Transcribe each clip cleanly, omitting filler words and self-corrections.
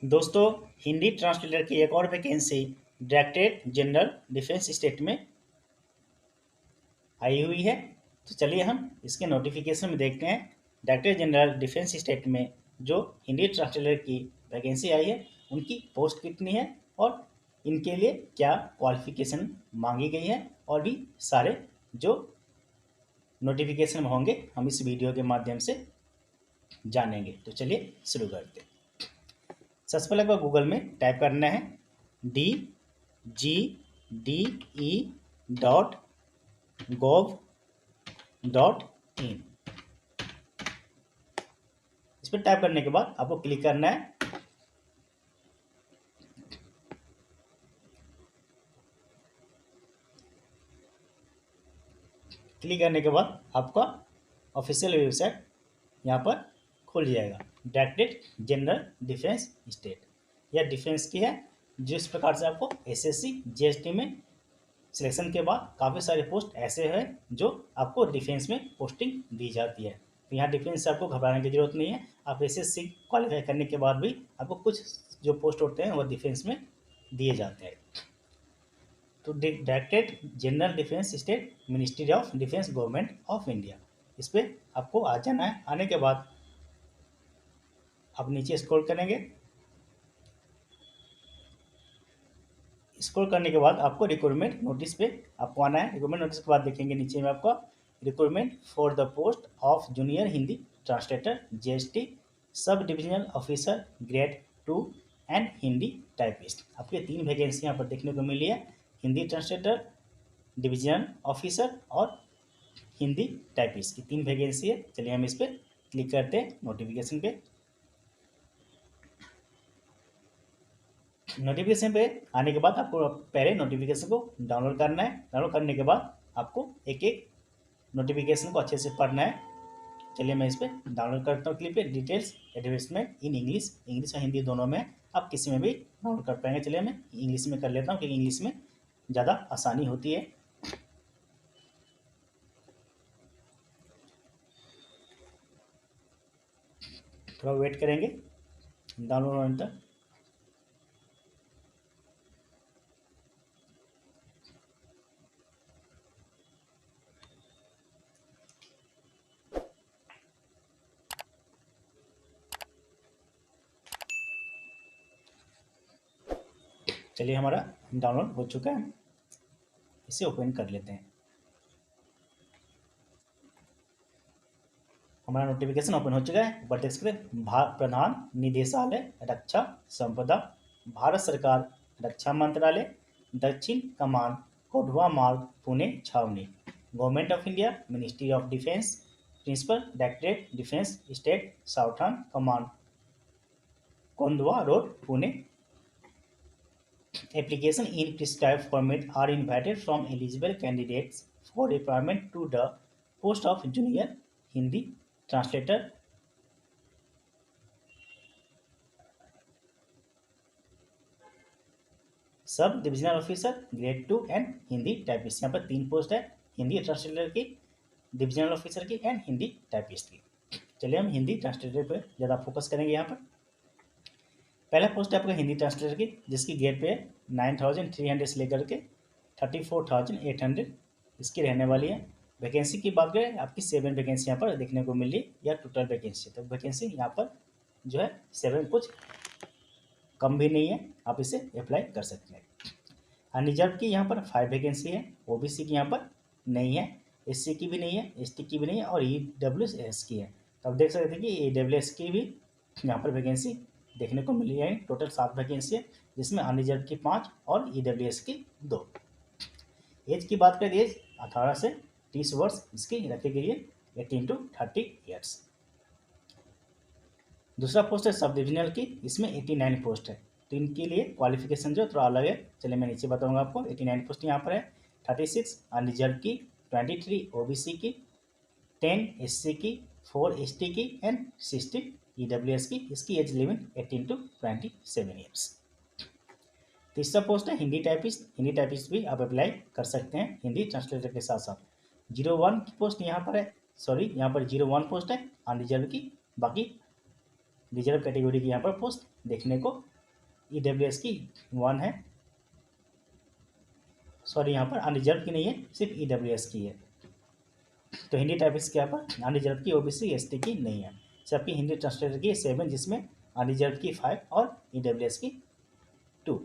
दोस्तों, हिंदी ट्रांसलेटर की एक और vacancy directorate general defence state में आई हुई है। तो चलिए हम इसके नोटिफिकेशन में देखते हैं डायरेक्टर जनरल डिफेंस स्टेट में जो हिंदी ट्रांसलेटर की वैकेंसी आई है उनकी पोस्ट कितनी है और इनके लिए क्या क्वालिफिकेशन मांगी गई है और भी सारे जो नोटिफिकेशन होंगे हम इस वीडियो के माध्यम से जानेंगे। तो चलिए शुरू करते हैं। सबसे पहले आपको गूगल में टाइप करना है DGDE.gov.in। इस पर टाइप करने के बाद आपको क्लिक करना है। क्लिक करने के बाद आपका ऑफिशियल वेबसाइट यहाँ पर खुल जाएगा। डायरेक्टरेट जनरल डिफेंस स्टेट, यह डिफेंस की है। जिस प्रकार से आपको एसएससी जीएसटी में सिलेक्शन के बाद काफ़ी सारे पोस्ट ऐसे हैं जो आपको डिफेंस में पोस्टिंग दी जाती है। तो यहाँ डिफेंस से आपको घबराने की जरूरत नहीं है। आप एसएससी क्वालिफाई करने के बाद भी आपको कुछ जो पोस्ट होते हैं वो डिफेंस में दिए जाते हैं। तो directorate general defence state, ministry of defence, government of India, इस पर आपको आ जाना है। आने के बाद आप नीचे स्क्रॉल करेंगे। स्क्रॉल करने के बाद आपको रिक्रूटमेंट नोटिस पे आपको आना है। रिक्रूटमेंट नोटिस के बाद देखेंगे नीचे में आपका recruitment for the post of junior Hindi translator GST sub divisional officer grade 2 and Hindi typist. आपके 3 वैकेंसी यहाँ पर देखने को मिली है, हिंदी ट्रांसलेटर, डिविजनल ऑफिसर और हिंदी टाइपिस्ट की 3 वैकेंसी है। चलिए हम इस पर क्लिक करते हैं नोटिफिकेशन पे। नोटिफिकेशन पे आने के बाद आपको पहले नोटिफिकेशन को डाउनलोड करना है। डाउनलोड करने के बाद आपको एक एक नोटिफिकेशन को अच्छे से पढ़ना है। चलिए मैं इस पर डाउनलोड करता हूँ। क्लिप पे details advertisement in English, English और हिंदी दोनों में, आप किसी में भी डाउनलोड कर पाएंगे। चलिए मैं इंग्लिश में कर लेता हूँ क्योंकि इंग्लिश में ज़्यादा आसानी होती है। थोड़ा वेट करेंगे डाउनलोड होने तक। चलिए हमारा डाउनलोड हो चुका है, इसे ओपन कर लेते हैं। हमारा नोटिफिकेशन ओपन हो चुका है। ऊपर देख सकते हैं प्रधान निदेशालय रक्षा संपदा, भारत सरकार रक्षा मंत्रालय, दक्षिण कमान, कोढ़वा मार्ग, पुणे छावनी, government of India, ministry of defence, principal directorate defence state, southern command, Kondhwa road, Pune. Application in prescribed format are invited from eligible candidates for appointment to the post of junior Hindi translator, sub divisional officer grade 2 and Hindi typist. यहाँ पर 3 post है, Hindi translator की, divisional officer की and Hindi typist की। चलिए हम Hindi translator पर ज़्यादा फोकस करेंगे। यहाँ पर पहला पोस्ट है आपका हिंदी ट्रांसलेटर की, जिसकी ग्रेड पे है 9300 से लेकर के 34,800 इसकी रहने वाली है। वैकेंसी की बात करें, आपकी 7 वैकेंसी यहाँ पर देखने को मिली या टोटल वैकेंसी, तो वैकेंसी यहाँ पर जो है 7, कुछ कम भी नहीं है, आप इसे अप्लाई कर सकते हैं। अनरिजर्व की यहाँ पर 5 वैकेंसी है, ओबीसी की यहाँ पर नहीं है, एससी की भी नहीं है, एसटी की भी नहीं है और ईडब्ल्यूएस की है। तो आप देख सकते हैं कि ईडब्ल्यूएस की भी यहाँ पर वैकेंसी देखने को मिली है। टोटल 7 वैकेंसी है, जिसमें अनरिजर्व की 5 और ईडब्ल्यूएस की 2। एज की बात करें, एज 18 से 30 वर्ष इसकी रखी गई है, 18 to 30 ईयर्स। दूसरा पोस्ट है सब डिविजनल की, इसमें 89 पोस्ट है। तो इनके लिए क्वालिफिकेशन जो थोड़ा अलग है, चलिए मैं नीचे बताऊंगा आपको। 89 पोस्ट यहाँ पर है, 36 अनरिजर्व की, 23 ओबीसी की, 10 एससी की, 4 एसटी की एंड 16 ईडब्ल्यूएस की। इसकी एज लिमिट 18 to 27 ईयर्स। तीसरा पोस्ट है हिंदी टाइपिस्ट। हिंदी टाइपिस्ट भी आप अप्लाई कर सकते हैं हिंदी ट्रांसलेटर के साथ साथ। 01 की पोस्ट यहाँ पर है, सॉरी यहाँ पर 01 पोस्ट है अनरिजर्व की, बाकी रिजर्व कैटेगरी की यहाँ पर पोस्ट देखने को EWS की 1 है, सॉरी यहाँ पर अनरिजर्व की नहीं है, सिर्फ EWS की है। तो हिंदी टाइपिस्ट के यहाँ पर अनरिजर्व की OBC ST की नहीं है, जबकि हिंदी ट्रांसलेटर की 7 जिसमें अनरिजर्व की 5 और EWS की 2।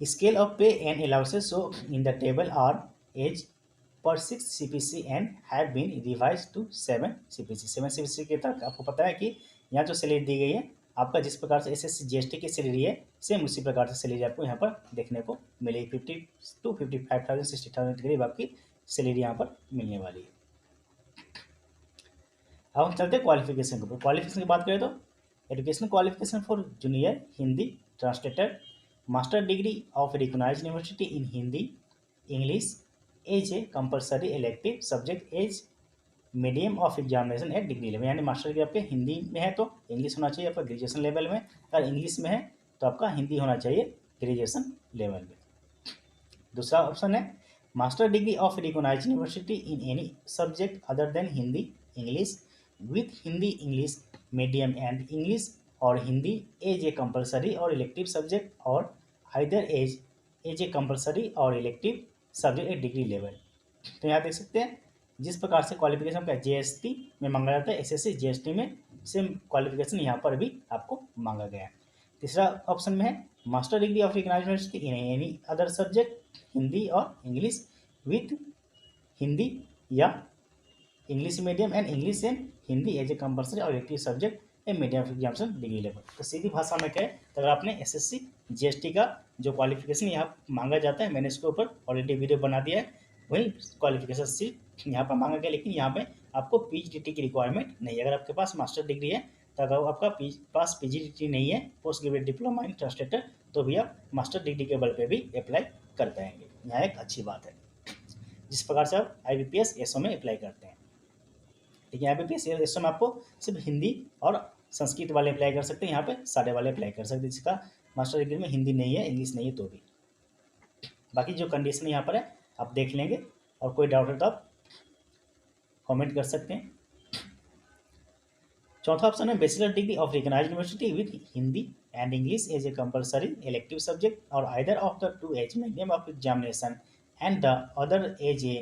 Scale of pay and allowances so in the table are as per 6 CPC and have been revised to 7 CPC। 7 CPC के तक आपको पता है कि यहाँ जो सैलरी दी गई है आपका जिस प्रकार से SSC GST की सैलरी है सेम उसी प्रकार से सैलरी आपको यहाँ पर देखने को मिलेगी। 50 to 55,000 60,000 के करीब आपकी सैलरी यहाँ पर मिलने वाली है। अब हम चलते हैं क्वालिफिकेशन के ऊपर। क्वालिफिकेशन की बात करें तो educational qualification for junior Hindi translator, master degree of recognised university in Hindi English as a compulsory elective subject as medium of examination at degree level, यानी मास्टर डिग्री आपके हिंदी में है तो इंग्लिश होना चाहिए आपका ग्रेजुएशन लेवल में, अगर इंग्लिश में है तो आपका हिंदी होना चाहिए ग्रेजुएशन लेवल में। दूसरा ऑप्शन है master degree of recognised university in any subject other than Hindi English with Hindi English medium and English और हिंदी एज ए कंपलसरी और इलेक्टिव सब्जेक्ट और आइदर एज ए कंपलसरी और elective subject at degree level. तो यहाँ देख सकते हैं जिस प्रकार से क्वालिफिकेशन का GST में मांगा जाता है SSC GST में सेम क्वालिफिकेशन यहाँ पर भी आपको मांगा गया है। तीसरा ऑप्शन में है master degree of recognised university in any other subject Hindi और इंग्लिश विथ हिंदी या English medium and English and Hindi as a compulsory और elective subject a medium of examination degree level. तो सीधी भाषा में कहे तो अगर आपने SSC GST का जो क्वालिफिकेशन यहाँ मांगा जाता है मैंने इसके ऊपर ऑलरेडी वीडियो बना दिया है, वही क्वालिफिकेशन सिर्फ यहाँ पर मांगा गया, लेकिन यहाँ पे आपको PGDT की रिक्वायरमेंट नहीं है। अगर आपके पास मास्टर डिग्री है तो अगर आपका पास PGDT नहीं है post graduate diploma in translator तो भी आप मास्टर डिग्री के बल पे भी अप्लाई कर पाएंगे। यहाँ एक अच्छी बात है जिस प्रकार से आप IBPS SO में अप्लाई करते हैं, लेकिन IBPS SO में आपको सिर्फ हिंदी और संस्कृत वाले अप्लाई कर सकते हैं, यहाँ पे सारे वाले अप्लाई कर सकते हैं जिसका मास्टर डिग्री में हिंदी नहीं है इंग्लिश नहीं है तो भी। बाकी जो कंडीशन यहाँ पर है आप देख लेंगे और कोई डाउट है तो आप कमेंट कर सकते हैं। चौथा ऑप्शन है bachelor degree of recognised university with Hindi and English as a compulsory elective subject और either of the two as medium of examination and the other as a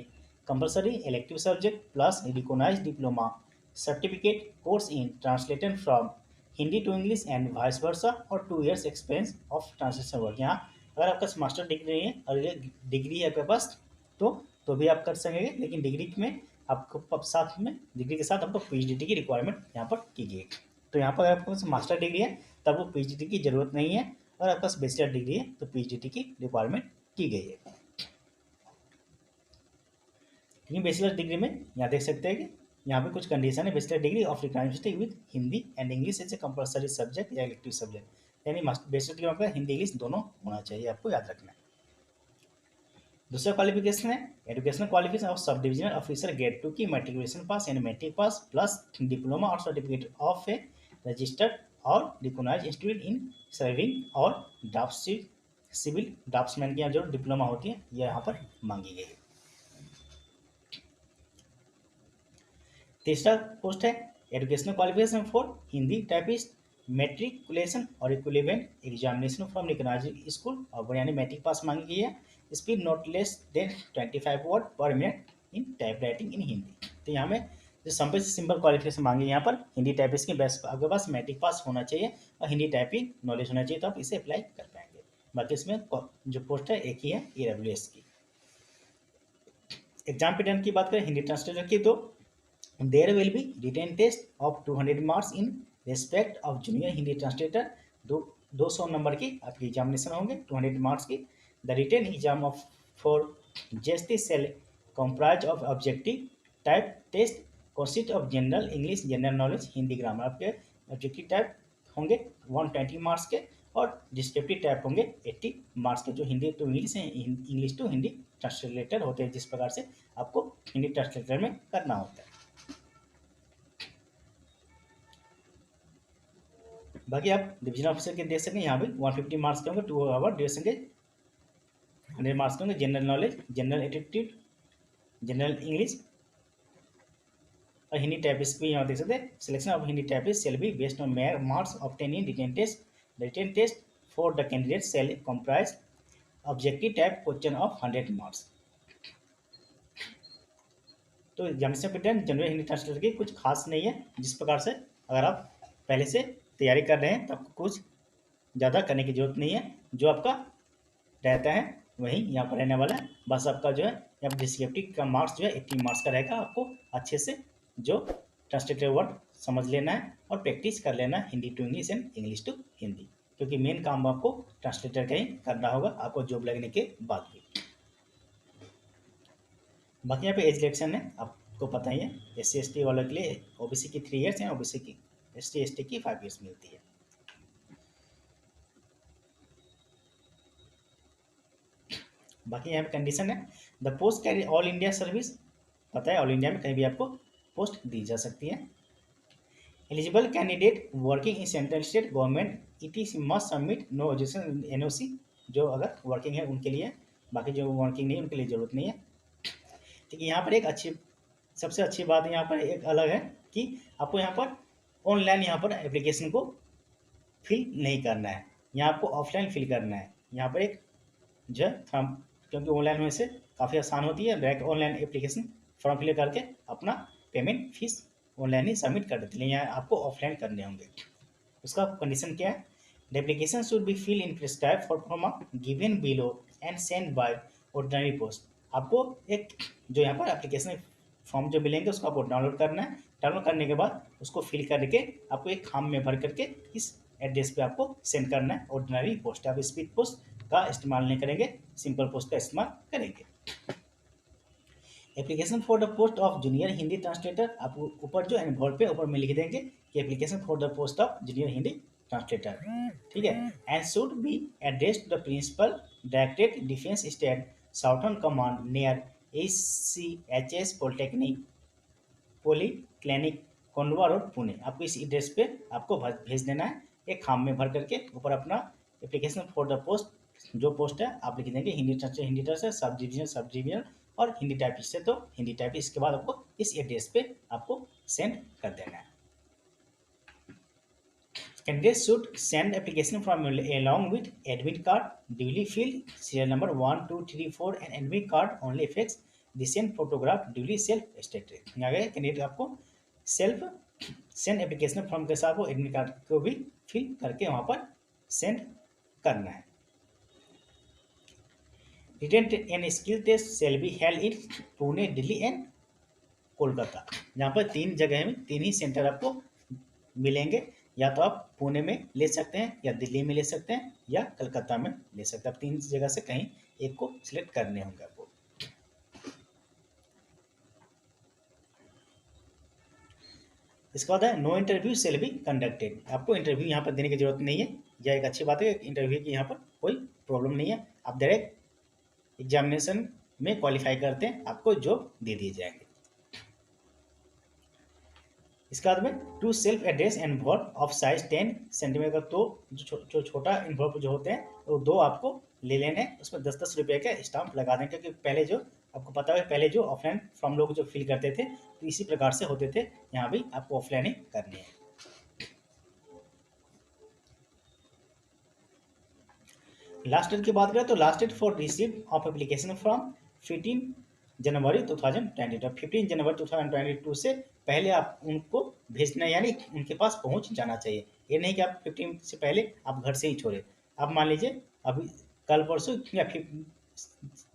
compulsory elective subject plus recognised diploma certificate course in translation from Hindi to English and vice versa और 2 years experience of translation work. यहाँ अगर आपका master degree नहीं है और degree है आपके पास तो भी आप कर सकेंगे, लेकिन डिग्री में आपको साथ में डिग्री के साथ आपको PGDT की रिक्वायरमेंट यहाँ पर की गई है। तो यहाँ पर अगर आपके पास मास्टर डिग्री है तब वो PGDT की जरूरत नहीं है, और आपके पास बैचलर डिग्री है तो PGDT की रिक्वायरमेंट की गई है। लेकिन बैचलर डिग्री में यहाँ देख सकते हैं कि यहाँ पे कुछ कंडीशन है, bachelor degree of university with Hindi and English as a compulsory subject या इलेक्टिव सब्जेक्ट, यानी बैचलर डिग्री में हिंदी इंग्लिश दोनों होना चाहिए, आपको याद रखना है। दूसरा क्वालिफिकेशन है educational qualification of sub divisional officer grade 2 की मैट्रिकुलेशन पास यानी मैट्रिक पास प्लस डिप्लोमा और सर्टिफिकेट ऑफ ए रजिस्टर्ड और रिकॉग्नाइज्ड इंस्टीट्यूट इन सर्विंग और ड्राफ्टशिप सिविल ड्राफ्ट्समैन की जो डिप्लोमा होती है यह यहाँ पर मांगी गई है। तीसरा पोस्ट है educational qualification for Hindi typist matriculation और equivalent examination from recognised school और यानी मैट्रिक पास मांगी गई है। Speed not less than 25 word per minute in type writing in Hindi. तो यहाँ में जो सिंपल क्वालिफिकेशन मांगी यहाँ पर हिंदी टाइपिस्ट की बेस्ट आपके पास मैट्रिक पास होना चाहिए और हिंदी टाइपिंग नॉलेज होना चाहिए तो आप इसे अप्लाई कर पाएंगे। बाकी इसमें जो पोस्ट है एक ही है EWS की। एग्जाम पैटर्न की बात करें हिंदी ट्रांसलेटर की तो there will be written test of 200 marks in respect of junior Hindi translator. 200 number की आपकी एग्जामिनेशन होंगे 200 मार्क्स की। The written exam for GST shall comprise of objective type test consist of general English, general knowledge, Hindi grammar. आपके objective type होंगे 120 marks के और descriptive type होंगे 80 marks के, जो हिंदी टू इंग्लिश है इंग्लिश टू हिंदी ट्रांसलेटर होते हैं, जिस प्रकार से आपको हिंदी ट्रांसलेटर में करना होता है। बाकी आप डिवीजन ऑफिसर के देख सकें यहाँ भी 150 मार्क्स के होंगे, 2 आवर ड्यूरेशन के 100 मार्क्स के होंगे। General knowledge, general attitude general English और हिंदी टाइपिस्ट भी यहाँ देख सकते हैं। Selection of Hindi typist shall be based on marks obtain in written test. The written test for the candidate shall comprise objective type question of 100 marks. तो examination pattern general Hindi translator की कुछ खास नहीं है। जिस प्रकार से अगर आप पहले से तैयारी कर रहे हैं तो आपको कुछ ज़्यादा करने की जरूरत नहीं है। जो आपका रहता है वही यहाँ पर रहने वाला है। बस आपका जो है यहाँ डिस्क्रिप्टिव का मार्क्स जो है 80 मार्क्स का रहेगा। आपको अच्छे से जो ट्रांसलेटेड वर्ड समझ लेना है और प्रैक्टिस कर लेना है Hindi to English and English to Hindi, क्योंकि मेन काम आपको ट्रांसलेटर का ही करना होगा आपको जॉब लगने के बाद भी। बाकी यहाँ पे एज रिलेक्शन है, आपको पता ही है। SC/ST वालों के लिए OBC की 3 ईयर्स है, OBC की ST/ST की 5 ईयर्स मिलती है। बाकी यहाँ पे कंडीशन है the post carry all India service, पता है ऑल इंडिया में कहीं भी आपको पोस्ट दी जा सकती है। Eligible candidate working in central state government it is must submit no objection NOC, जो अगर वर्किंग है उनके लिए, बाकी जो वर्किंग नहीं उनके लिए ज़रूरत नहीं है। ठीक है, यहाँ पर एक अच्छी सबसे अच्छी बात यहाँ पर एक अलग है कि आपको यहाँ पर ऑनलाइन यहाँ पर एप्लीकेशन को फिल नहीं करना है, यहाँ आपको ऑफलाइन फिल करना है। यहाँ पर एक जो है फॉर्म, क्योंकि ऑनलाइन होने से काफ़ी आसान होती है, direct online application form fill करके अपना पेमेंट फीस ऑनलाइन ही सबमिट कर देते हैं। यहाँ आपको ऑफलाइन करने होंगे। उसका कंडीशन क्या है, the application should be fill in prescribed form given below and send by ordinary post. आपको एक जो यहाँ पर एप्लीकेशन फॉर्म जो मिलेंगे उसको आपको डाउनलोड करना है। डाउनलोड करने के बाद उसको फिल करके आपको एक खाम में भर करके इस एड्रेस पे आपको सेंड करना है। ऑर्डिनरी पोस्ट, आप स्पीड पोस्ट का इस्तेमाल नहीं करेंगे, सिंपल पोस्ट का इस्तेमाल करेंगे। Application for the post of junior Hindi translator, आप ऊपर जो एनवॉल्व पे ऊपर में लिख देंगे कि application for the post of junior Hindi translator, ठीक है। And should be addressed to the principal directorate defence state southern command near ACHS polytechnic polyclinic Kondhwa road Pune. आपको इस एड्रेस पे आपको भेज देना है एक खाम में भर करके। ऊपर अपना एप्लीकेशन फॉर द पोस्ट जो पोस्ट है आप लिख देंगे हिंदी ट्रांसलेटर, सब डिवीजन और हिंदी टाइपिस्ट है तो हिंदी टाइपिस्ट। इसके बाद आपको इस एड्रेस पे आपको सेंड कर देना है। Candidate should send application form along with admit card duly filled, serial number 1, 2, 3, 4 and admit card only affects the sent photograph duly self stated। यहाँ गए कैंडिडेट आपको सेल्फ सेंड एप्लीकेशन फॉर्म के साथ वो एडमिट कार्ड को भी fill करके वहाँ पर सेंड करना है। Written and skill test shall be held in Pune, Delhi and Kolkata. यहाँ पर 3 जगह में 3 ही सेंटर आपको मिलेंगे। या तो आप पुणे में ले सकते हैं या दिल्ली में ले सकते हैं या कलकत्ता में ले सकते हैं। आप 3 जगह से कहीं एक को सिलेक्ट करने होंगे आपको। इसके बाद है no interview shall be conducted. आपको इंटरव्यू यहाँ पर देने की जरूरत नहीं है। यह एक अच्छी बात है, इंटरव्यू की यहाँ पर कोई प्रॉब्लम नहीं है। आप डायरेक्ट एग्जामिनेशन में क्वालिफाई करते हैं, आपको जॉब दे दिए जाएंगे। इसके बाद में two self address envelope of size 10 centimetre, तो जो छोटा इन्वॉल्व जो होते हैं वो 2 आपको ले लेने हैं। उसमें 10-10 रुपये का स्टाम्प लगा दें, क्योंकि पहले जो आपको पता है पहले जो ऑफलाइन फॉर्म लोग जो फिल करते थे तो इसी प्रकार से होते थे। यहाँ भी आपको ऑफलाइन ही करनी है। लास्ट डेट की बात करें तो last date for receive of application from 15 जनवरी 2022। 15 जनवरी 2022 से पहले आप उनको भेजना, यानी उनके पास पहुंच जाना चाहिए। ये नहीं कि आप 15 से पहले आप घर से ही छोड़े। आप मान लीजिए अभी कल परसों या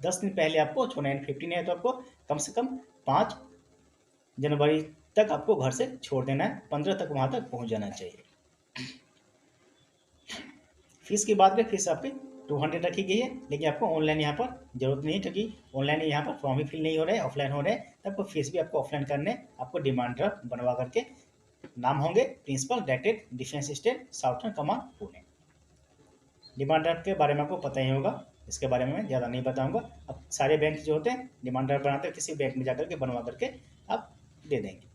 10 दिन पहले आपको छोड़ना है, 15 है तो आपको कम से कम 5 जनवरी तक आपको घर से छोड़ देना है, 15 तक वहाँ तक पहुँच जाना चाहिए। फीस की बात करें, फीस आपकी 200 रखी गई है, लेकिन आपको ऑनलाइन यहाँ पर जरूरत नहीं है, क्योंकि ऑनलाइन यहाँ पर फॉर्म ही फिल नहीं हो रहे हैं, ऑफलाइन हो रहे हैं। तब आपको फीस भी आपको ऑफलाइन करने, आपको डिमांड ड्राफ्ट बनवा करके नाम होंगे principal directorate defence state southern command Pune. Demand draft के बारे में आपको पता ही होगा, इसके बारे में मैं ज़्यादा नहीं बताऊँगा। अब सारे बैंक जो होते हैं डिमांड ड्राफ्ट बनाते हैं, किसी बैंक में जाकर के बनवा करके आप दे देंगे।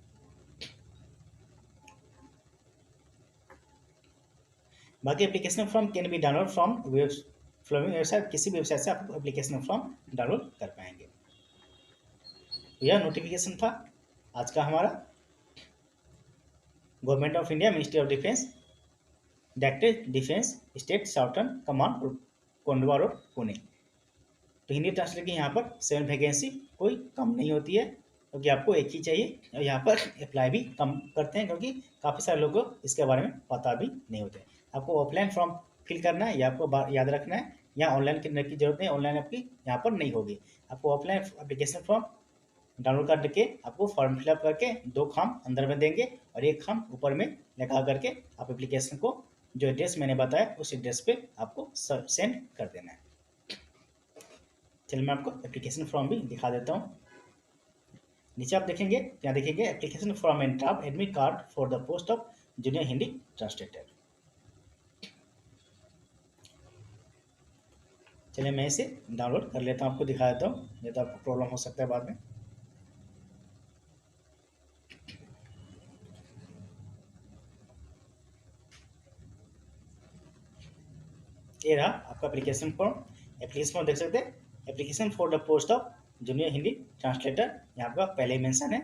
बाकी application form can be download from following website, किसी भी वेबसाइट से आप एप्लीकेशन फॉर्म डाउनलोड कर पाएंगे। तो यह नोटिफिकेशन था आज का हमारा government of India ministry of defence director defence state southern command Kondhwa road Pune. तो हिंदी ट्रांसलेटर की यहाँ पर 7 वैकेंसी कोई कम नहीं होती है, क्योंकि आपको एक ही चाहिए और यहाँ पर अप्लाई भी कम करते हैं, क्योंकि काफ़ी सारे लोगों को इसके बारे में पता भी नहीं होते। आपको ऑफलाइन फॉर्म फिल करना है, या आपको याद रखना है, या ऑनलाइन करने की जरूरत नहीं, ऑनलाइन आपकी यहाँ पर नहीं होगी। आपको ऑफलाइन एप्लीकेशन फॉर्म डाउनलोड करके आपको फॉर्म फिलअप करके 2 खाम अंदर में देंगे और 1 खाम ऊपर में लगा करके आप एप्लीकेशन को जो एड्रेस मैंने बताया उस एड्रेस पे आपको सेंड कर देना है। चलिए मैं आपको एप्लीकेशन फॉर्म भी दिखा देता हूँ। नीचे आप देखेंगे, यहाँ देखेंगे application form and draft admit card for the post of junior Hindi translator. चलिए मैं इसे डाउनलोड कर लेता हूँ, आपको दिखा देता हूँ, नहीं तो आपको प्रॉब्लम हो सकता है बाद में। ये रहा आपका एप्लीकेशन फॉर्म देख सकते हैं, application for the post of junior Hindi translator. यहाँ आपका पहले ही मेंशन है।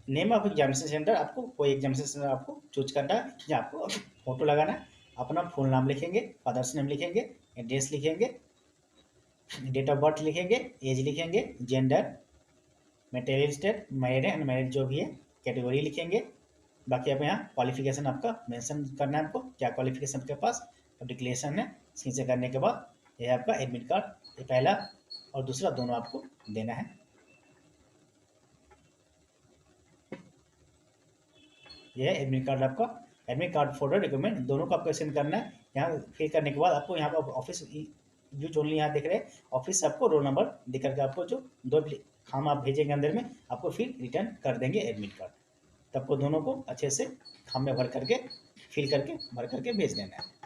नेम ऑफ एग्जामिनेशन सेंटर, आपको कोई एग्जामिनेशन सेंटर आपको चूज करना है, या आपको फोटो लगाना है, अपना फुल नाम लिखेंगे, फादर्स नेम लिखेंगे, एड्रेस लिखेंगे, डेट ऑफ बर्थ लिखेंगे, एज लिखेंगे, जेंडर, मेटेरियल स्टेट, मैरिड है अनमैरिड जो भी है, कैटेगरी लिखेंगे। बाकी आप यहाँ क्वालिफिकेशन आपका मेंशन करना है, आपको क्या क्वालिफिकेशन आपके पास डिक्लेरेशन है। सिग्नेचर करने के बाद यह आपका एडमिट कार्ड, ये पहला और दूसरा दोनों आपको देना है। यह है एडमिट कार्ड आपका, एडमिट कार्ड फोटो डॉक्यूमेंट दोनों को आपको सेंड करना है। यहाँ फिल करने के बाद आपको यहाँ पर ऑफिस यूज ओनली यहाँ देख रहे हैं, ऑफिस आपको रोल नंबर दिख करके आपको जो 2 खाम आप भेजेंगे अंदर में, आपको फिर रिटर्न कर देंगे एडमिट कार्ड। तो आपको दोनों को अच्छे से खाम में भर करके फिल करके भर करके भेज देना है।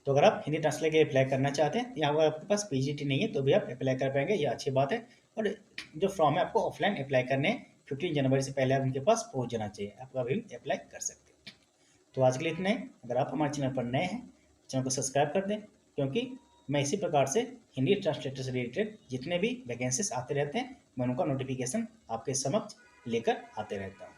तो अगर आप हिंदी ट्रांसलेटर के अप्लाई करना चाहते हैं, या अगर आपके पास पीजीटी नहीं है तो भी आप अप्लाई कर पाएंगे, ये अच्छी बात है। और जो फॉर्म है आपको ऑफलाइन अप्लाई करने 15 जनवरी से पहले उनके पास पहुंच जाना चाहिए, आप अभी अप्लाई कर सकते हैं। तो आज के लिए इतना ही। अगर आप हमारे चैनल पर नए हैं, चैनल को सब्सक्राइब कर दें, क्योंकि मैं इसी प्रकार से हिंदी ट्रांसलेटर से रिलेटेड जितने भी वैकेंसीज आते रहते हैं, मैं उनका नोटिफिकेशन आपके समक्ष लेकर आते रहता हूँ।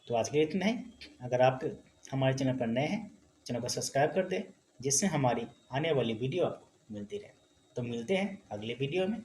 तो आज के लिए इतना ही। अगर आप हमारे चैनल पर नए हैं, चैनल को सब्सक्राइब कर दें, जिससे हमारी आने वाली वीडियो आपको मिलती रहे। तो मिलते हैं अगले वीडियो में।